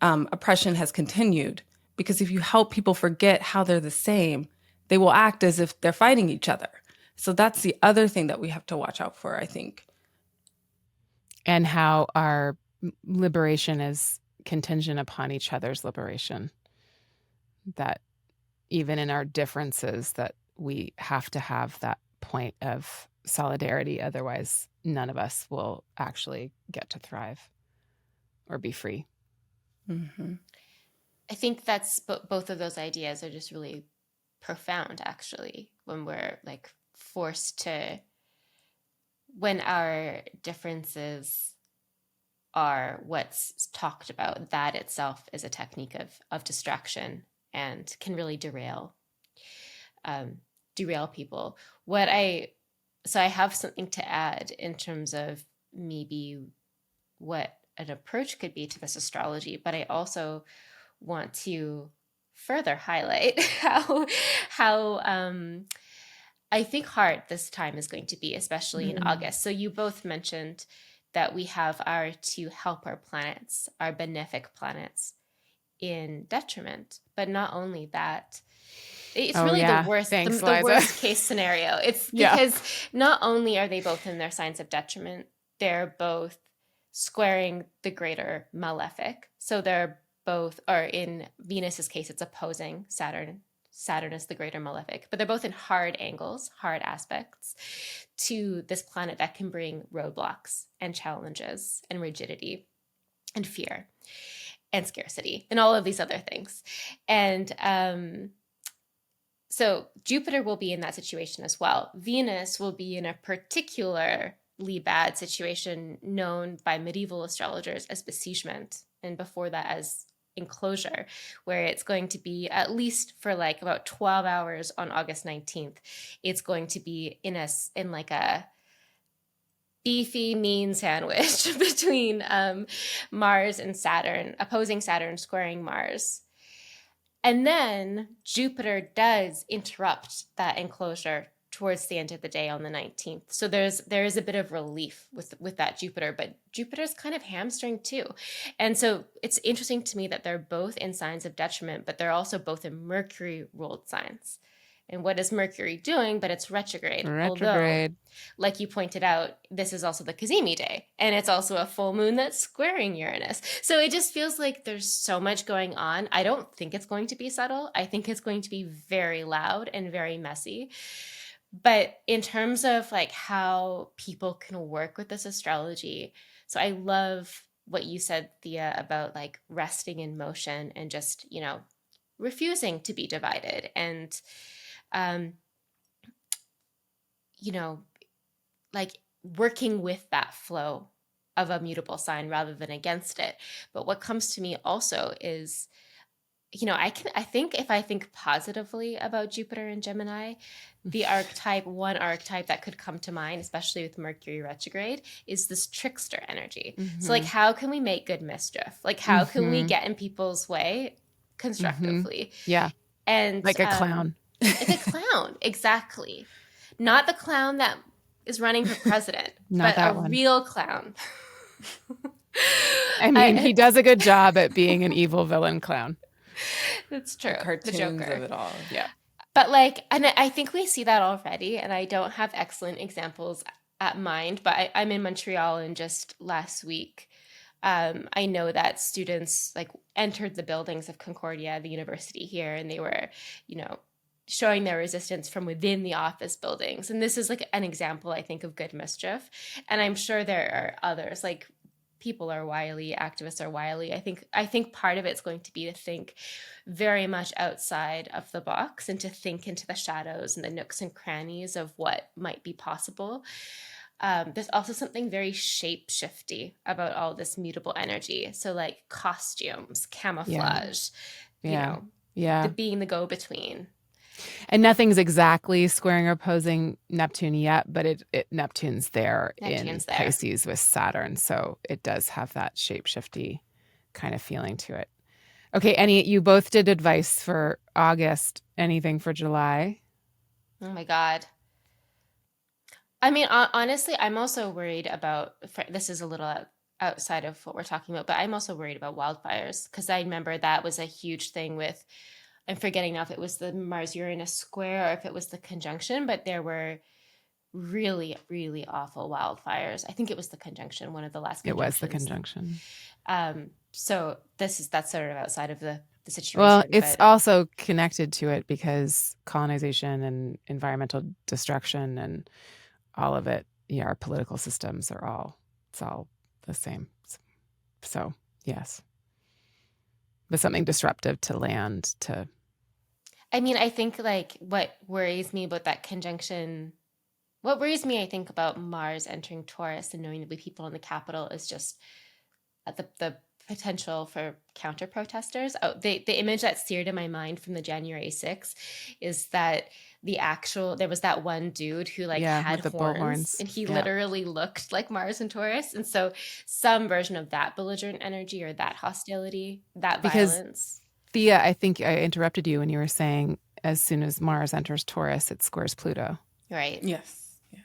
oppression has continued. Because if you help people forget how they're the same, they will act as if they're fighting each other. So that's the other thing that we have to watch out for, I think. And how our liberation is contingent upon each other's liberation. That even in our differences, that we have to have that point of solidarity. Otherwise, none of us will actually get to thrive or be free. Mm-hmm. I think that's both of those ideas are just really profound, actually, when we're like forced to, when our differences are what's talked about, that itself is a technique of distraction and can really derail people. So I have something to add in terms of maybe what an approach could be to this astrology, but I also want to further highlight how I think hard this time is going to be, especially in August. So you both mentioned that we have our two helper planets, our benefic planets, in detriment. But not only that, it's really the worst, Thanks, the Eliza. worst case scenario. It's because not only are they both in their signs of detriment, they're both squaring the greater malefic. So they're both, or in Venus's case, it's opposing Saturn. Saturn is the greater malefic, but they're both in hard angles, hard aspects to this planet that can bring roadblocks and challenges and rigidity and fear and scarcity and all of these other things. And so Jupiter will be in that situation as well. Venus will be in a particularly bad situation known by medieval astrologers as besiegement, and before that as enclosure, where it's going to be, at least for like about 12 hours on August 19th, it's going to be in like a beefy mean sandwich between Mars and Saturn, opposing Saturn, squaring Mars. And then Jupiter does interrupt that enclosure towards the end of the day on the 19th. So there is a bit of relief with that Jupiter, but Jupiter's kind of hamstring too. And so it's interesting to me that they're both in signs of detriment, but they're also both in Mercury ruled signs. And what is Mercury doing? But it's retrograde. Although, like you pointed out, this is also the Cazimi day, and it's also a full moon that's squaring Uranus. So it just feels like there's so much going on. I don't think it's going to be subtle. I think it's going to be very loud and very messy. But in terms of like how people can work with this astrology, so I love what you said, Thea, about like resting in motion and just, refusing to be divided and like working with that flow of a mutable sign rather than against it. But what comes to me also is, I think if I think positively about Jupiter and Gemini, one archetype that could come to mind, especially with Mercury retrograde, is this trickster energy. So like, how can we make good mischief? Like, how can we get in people's way constructively? Yeah. And like a clown. Like a clown, exactly. Not the clown that is running for president, Not but that a one. real clown. I mean, he does a good job at being an evil villain clown. That's true. Cartoons the Joker of it all. Yeah. But like, and I think we see that already, and I don't have excellent examples at mind, but I'm in Montreal, and just last week, I know that students like entered the buildings of Concordia, the university here, and they were, showing their resistance from within the office buildings. And this is like an example, I think, of good mischief. And I'm sure there are others, like people are wily, activists are wily. I think part of it's going to be to think very much outside of the box and to think into the shadows and the nooks and crannies of what might be possible. There's also something very shape-shifty about all this mutable energy. So like costumes, camouflage, being the go-between. And nothing's exactly squaring or opposing Neptune yet, but Neptune's there in Pisces with Saturn. So it does have that shape-shifty kind of feeling to it. Okay, you both did advice for August. Anything for July? Oh my God. I mean, honestly, I'm also worried about, this is a little outside of what we're talking about, but I'm also worried about wildfires, because I remember that was a huge thing with, I'm forgetting now if it was the Mars-Uranus square or if it was the conjunction, but there were really, really awful wildfires. I think it was the conjunction, one of the last conjunctions. It was the conjunction. So that's sort of outside of the the Well, situation. it's But also connected to it because colonization and environmental destruction and all of it, yeah, our political systems are it's all the same. So, yes. But something disruptive to land to. I mean, I think like what worries me about that conjunction, what worries me, I think, about Mars entering Taurus and knowing there'll be people in the capital is just the potential for counter protesters. Oh, the image that seared in my mind from the January 6th is that there was that one dude who like Yeah, had with the horns bullhorns. and he Yeah. literally looked like Mars and Taurus. And so some version of that belligerent energy or that hostility, that Because violence. Thea, I think I interrupted you when you were saying as soon as Mars enters Taurus, it squares Pluto. Right. Yes. Yeah.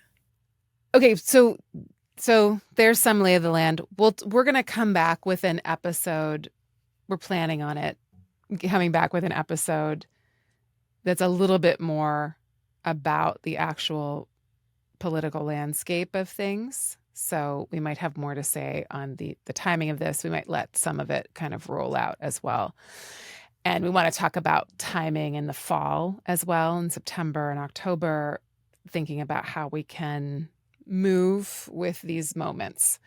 Okay, so there's some lay of the land. We're going to come back with an episode. We're planning on it, coming back with an episode that's a little bit more about the actual political landscape of things. So we might have more to say on the timing of this. We might let some of it kind of roll out as well. And we want to talk about timing in the fall as well, in September and October, thinking about how we can move with these moments.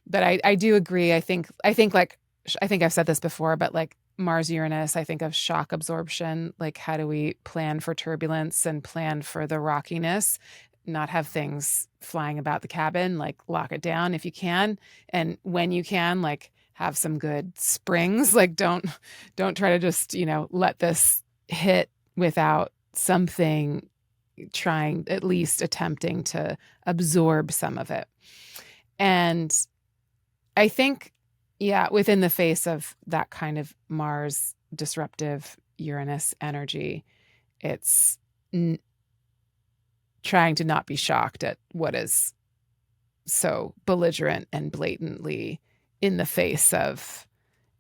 But I do agree. I think I've said this before, but like Mars Uranus, I think of shock absorption. Like, how do we plan for turbulence and plan for the rockiness? Not have things flying about the cabin, like lock it down if you can. And when you can, like have some good springs. Like don't try to just, let this hit without something trying, at least attempting to absorb some of it. And I think, yeah, within the face of that kind of Mars disruptive Uranus energy, it's trying to not be shocked at what is so belligerent and blatantly in the face of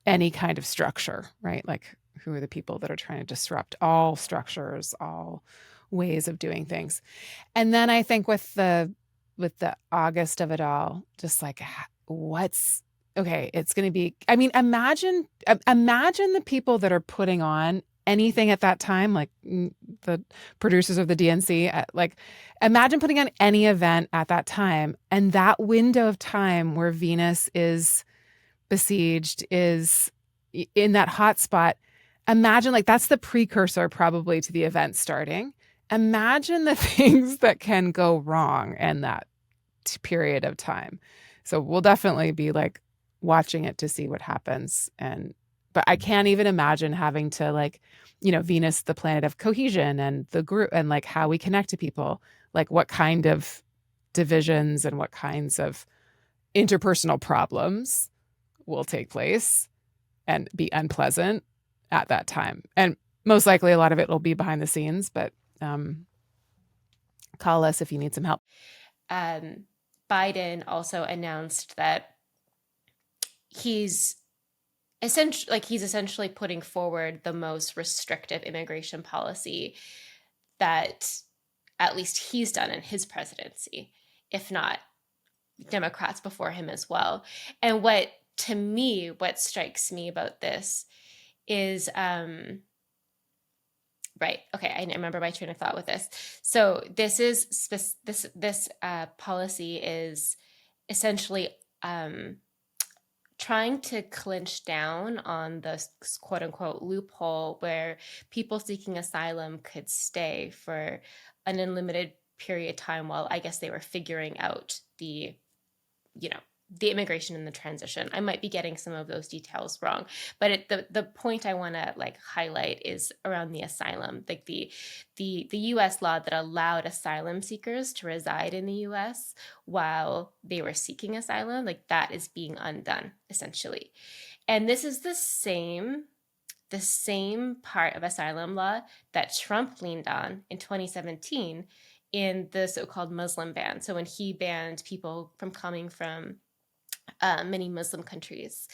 any kind of structure, right? Like, who are the people that are trying to disrupt all structures, all ways of doing things? And then I think with the August of it all, just like what's okay, it's going to be, I mean, imagine the people that are putting on anything at that time, like the producers of the DNC, like imagine putting on any event at that time, and that window of time where Venus is besieged, is in that hot spot. Imagine, like, that's the precursor probably to the event starting. Imagine the things that can go wrong in that period of time. So we'll definitely be like watching it to see what happens. But I can't even imagine having to, like, Venus, the planet of cohesion and the group and like how we connect to people, like what kind of divisions and what kinds of interpersonal problems will take place and be unpleasant at that time. And most likely a lot of it will be behind the scenes, but call us if you need some help. Biden also announced that he's essentially putting forward the most restrictive immigration policy that at least he's done in his presidency, if not Democrats before him as well. And what strikes me about this is right. Okay, I remember my train of thought with this. So this policy is essentially trying to clinch down on the quote unquote loophole where people seeking asylum could stay for an unlimited period of time while I guess they were figuring out the immigration and the transition. I might be getting some of those details wrong, but the point I want to like highlight is around the asylum, like the U.S. law that allowed asylum seekers to reside in the U.S. while they were seeking asylum, like that is being undone essentially. And this is the same part of asylum law that Trump leaned on in 2017 in the so-called Muslim ban. So when he banned people from coming from many Muslim countries.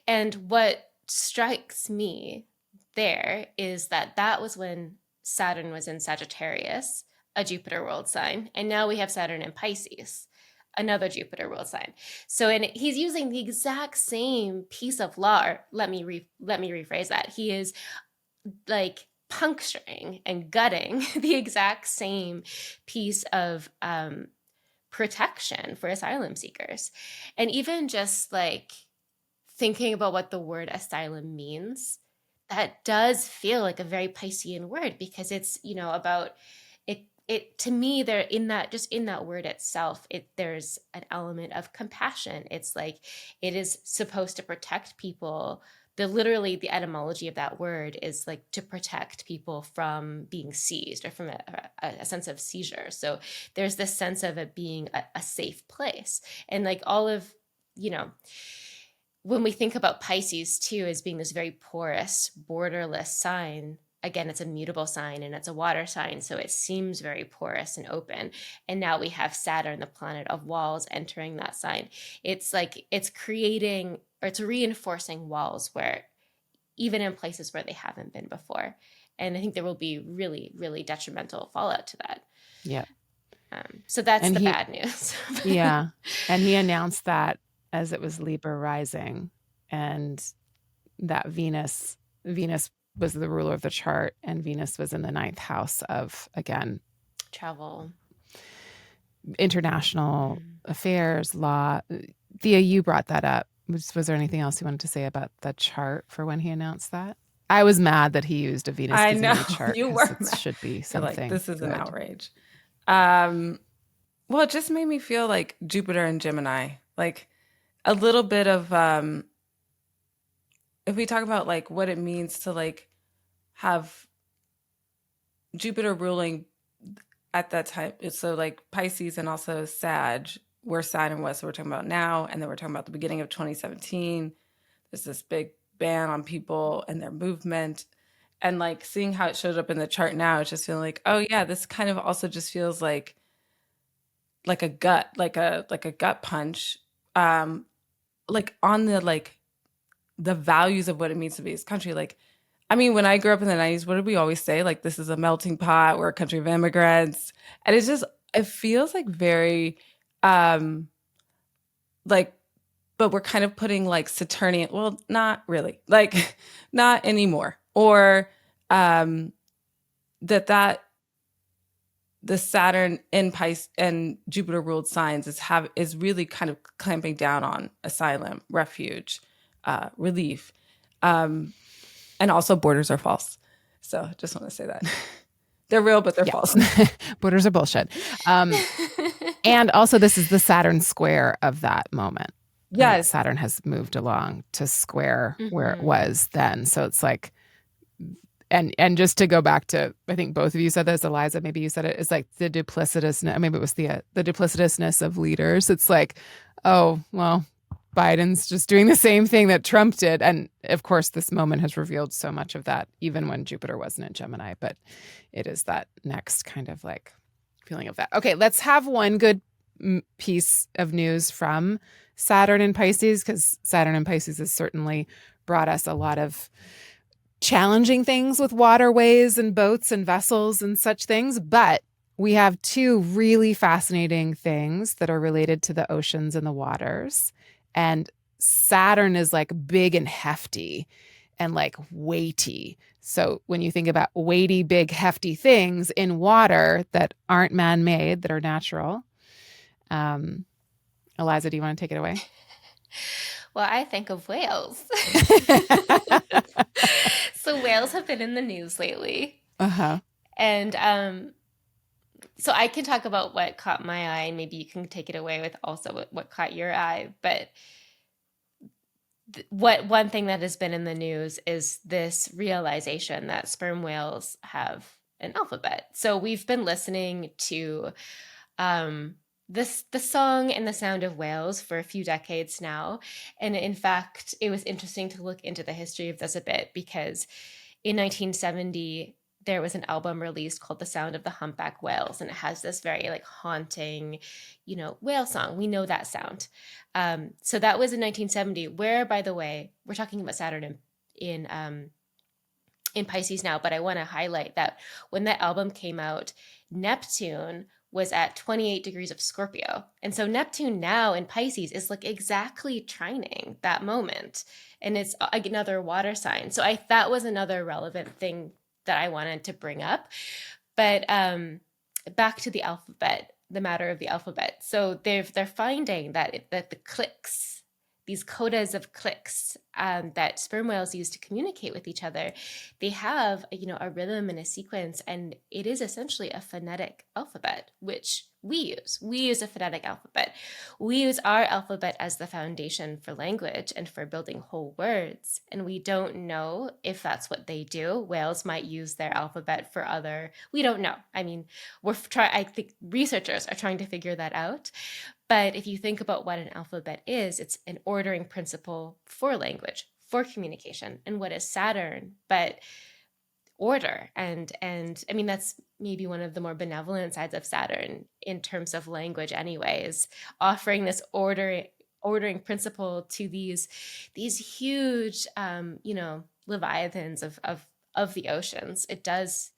And what strikes me there is that was when Saturn was in Sagittarius, a Jupiter world sign, and now we have Saturn in Pisces, another Jupiter ruled sign. So, and he's using the exact same piece of law. Or let me rephrase that. He is like puncturing and gutting the exact same piece of protection for asylum seekers. And even just like thinking about what the word asylum means, that does feel like a very Piscean word, because it's, you know, about it to me, there in that, just in that word itself, there's an element of compassion. It's like it is supposed to protect people. Literally the etymology of that word is like to protect people from being seized, or from a sense of seizure. So there's this sense of it being a safe place. And like all of, you know, when we think about Pisces too as being this very porous, borderless sign, again, it's a mutable sign and it's a water sign, so it seems very porous and open. And now we have Saturn, the planet of walls, entering that sign. It's like it's creating, or it's reinforcing walls where, even in places where they haven't been before. And I think there will be really, really detrimental fallout to that. Yeah. So that's And the he, bad news. yeah. And he announced that as it was Libra rising, and that Venus was the ruler of the chart, and Venus was in the 9th house of, again, travel, international affairs, law. Thea, you brought that up. Was there anything else you wanted to say about the chart for when he announced that? I was mad that he used a Venus I know chart. you were. It should be something. Like, this is good. An outrage. Well, it just made me feel like Jupiter and Gemini, like a little bit of, if we talk about like what it means to like have Jupiter ruling at that time. So like Pisces and also Sag, where Saturn was. So we're talking about now, and then we're talking about the beginning of 2017. There's this big ban on people and their movement. And like seeing how it showed up in the chart now, it's just feeling like, oh yeah, this kind of also just feels like a gut, like a gut punch, like on the values of what it means to be this country. Like, I mean, when I grew up in the 90s, what did we always say? Like, this is a melting pot, we're a country of immigrants. And it's just, it feels like very like, but we're kind of putting like Saturnian, well, not really, like not anymore. Or that the Saturn in Pisces and Jupiter ruled signs is really kind of clamping down on asylum, refuge, relief, and also borders are false. So just want to say that they're real, but they're false. Borders are bullshit. And also, this is the Saturn square of that moment. Yes, right? Saturn has moved along to square where it was then. So it's like. And just to go back to, I think both of you said this, Eliza, maybe you said it, it's like the duplicitousness, maybe it was the duplicitousness of leaders. It's like, oh, well, Biden's just doing the same thing that Trump did. And of course, this moment has revealed so much of that, even when Jupiter wasn't in Gemini. But it is that next kind of like feeling of that. Okay, let's have one good piece of news from Saturn and Pisces, because Saturn and Pisces has certainly brought us a lot of challenging things with waterways and boats and vessels and such things. But we have two really fascinating things that are related to the oceans and the waters. And Saturn is like big and hefty and like weighty. So when you think about weighty, big, hefty things in water that aren't man-made, that are natural, Eliza, do you want to take it away? Well, I think of whales. So whales have been in the news lately. Uh-huh. And so I can talk about what caught my eye, and maybe you can take it away with also what caught your eye. But one thing that has been in the news is this realization that sperm whales have an alphabet. So we've been listening to the song and the sound of whales for a few decades now. And in fact, it was interesting to look into the history of this a bit, because in 1970, there was an album released called The Sound of the Humpback Whales, and it has this very like haunting, whale song. We know that sound. So that was in 1970, where, by the way, we're talking about Saturn in Pisces now, but I want to highlight that when that album came out, Neptune was at 28 degrees of Scorpio. And so Neptune now in Pisces is like exactly trining that moment. And it's another water sign. So that was another relevant thing that I wanted to bring up. But back to the alphabet, the matter of the alphabet. So they're finding that the clicks, these codas of clicks that sperm whales use to communicate with each other, they have a rhythm and a sequence, and it is essentially a phonetic alphabet, which we use. We use a phonetic alphabet. We use our alphabet as the foundation for language and for building whole words. And we don't know if that's what they do. Whales might use their alphabet for we don't know. I mean, I think researchers are trying to figure that out. But if you think about what an alphabet is, it's an ordering principle for language, for communication. And what is Saturn but order? And I mean, that's maybe one of the more benevolent sides of Saturn in terms of language anyways, offering this ordering principle to these huge, leviathans of the oceans. It does,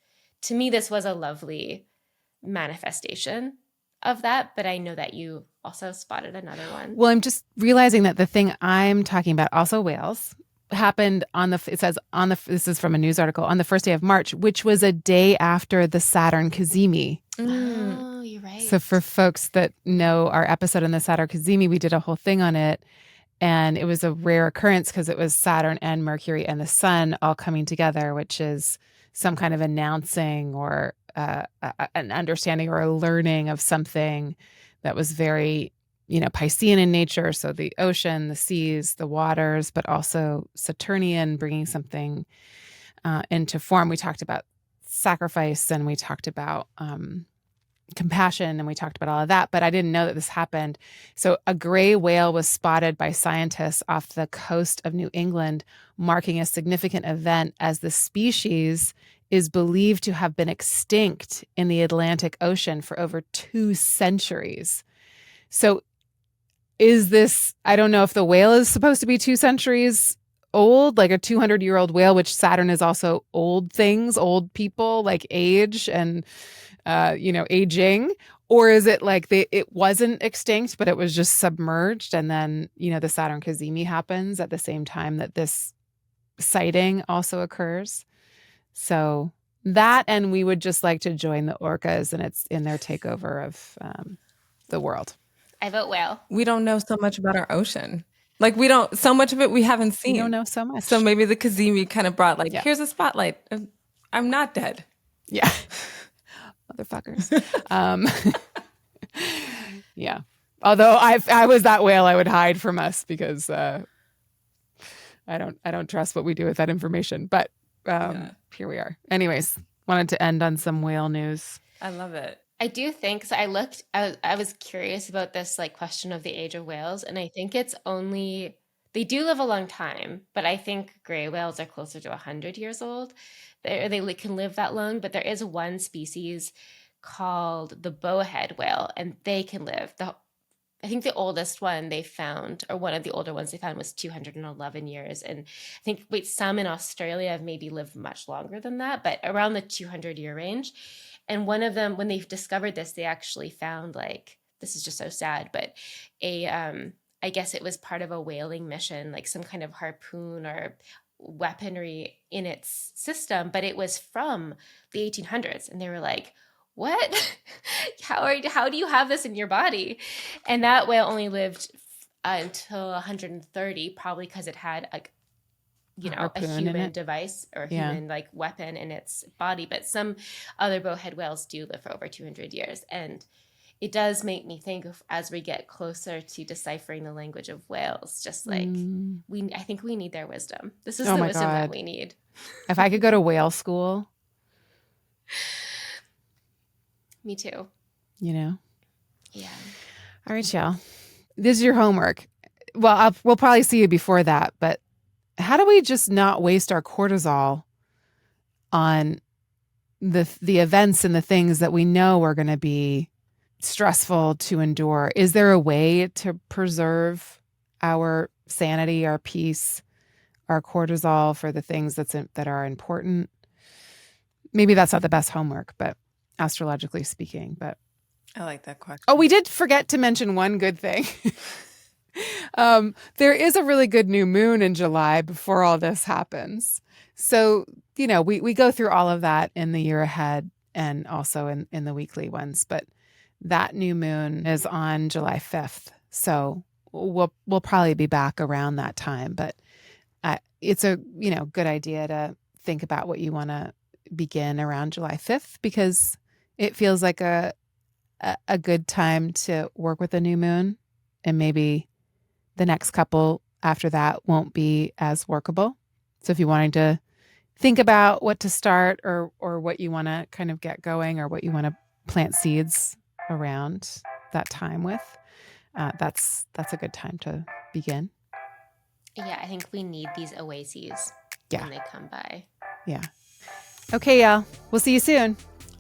to me, this was a lovely manifestation of that, but I know that you also spotted another one. Well, I'm just realizing that the thing I'm talking about, also whales, happened this is from a news article, on the first day of March, which was a day after the Saturn cazimi. Oh, you're right. So for folks that know our episode on the Saturn cazimi, we did a whole thing on it, and it was a rare occurrence because it was Saturn and Mercury and the Sun all coming together, which is some kind of announcing or an understanding or a learning of something that was very, Piscean in nature. So the ocean, the seas, the waters, but also Saturnian, bringing something into form. We talked about sacrifice, and we talked about compassion, and we talked about all of that, but I didn't know that this happened. So a gray whale was spotted by scientists off the coast of New England, marking a significant event as the species is believed to have been extinct in the Atlantic Ocean for over 2 centuries. So I don't know if the whale is supposed to be 2 centuries old, like a 200-year-old whale, which Saturn is also old things, old people, like age and, aging. Or is it like it wasn't extinct, but it was just submerged, and then, the Saturn cazimi happens at the same time that this sighting also occurs? So that, and we would just like to join the orcas in their takeover of the world. I vote whale. We don't know so much about our ocean. Like so much of it we haven't seen. We don't know so much. So maybe the cazimi kind of brought here's a spotlight. I'm not dead. Yeah. Motherfuckers. Yeah. Although I was that whale, I would hide from us because I don't trust what we do with that information. But here we are. Anyways, wanted to end on some whale news. I love it. I do think so. I was curious about this question of the age of whales, and I think they do live a long time, but I think gray whales are closer to 100 years old. They can live that long, but there is one species called the bowhead whale, and they can live. I think the oldest one they found, or one of the older ones they found, was 211 years. And I think, some in Australia have maybe lived much longer than that, but around the 200-year range. And one of them, when they discovered this, they actually found, this is just so sad, but I guess it was part of a whaling mission, like some kind of harpoon or weaponry in its system, but it was from the 1800s. And they were like, what? How do you have this in your body? And that whale only lived until 130, probably because it had a human device or a human weapon in its body. But some other bowhead whales do live for over 200 years. And it does make me think of, as we get closer to deciphering the language of whales, just I think we need their wisdom. This is the wisdom that we need. If I could go to whale school. Me too. Yeah. All right, y'all. This is your homework. Well, we'll probably see you before that, but how do we just not waste our cortisol on the events and the things that we know are going to be stressful to endure? Is there a way to preserve our sanity, our peace, our cortisol for the things that are important? Maybe that's not the best homework, but astrologically speaking, but I like that question. Oh, we did forget to mention one good thing. There is a really good new moon in July before all this happens. So, we go through all of that in the year ahead and also in the weekly ones. But that new moon is on July 5th. So we'll probably be back around that time. But it's a good idea to think about what you want to begin around July 5th, because it feels like a good time to work with a new moon, and maybe the next couple after that won't be as workable. So if you're wanting to think about what to start or what you want to kind of get going, or what you want to plant seeds around that time with, that's a good time to begin. Yeah, I think we need these oases when they come by. Yeah. Okay, y'all. We'll see you soon.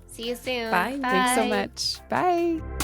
See you soon. Bye. Thanks so much. Bye.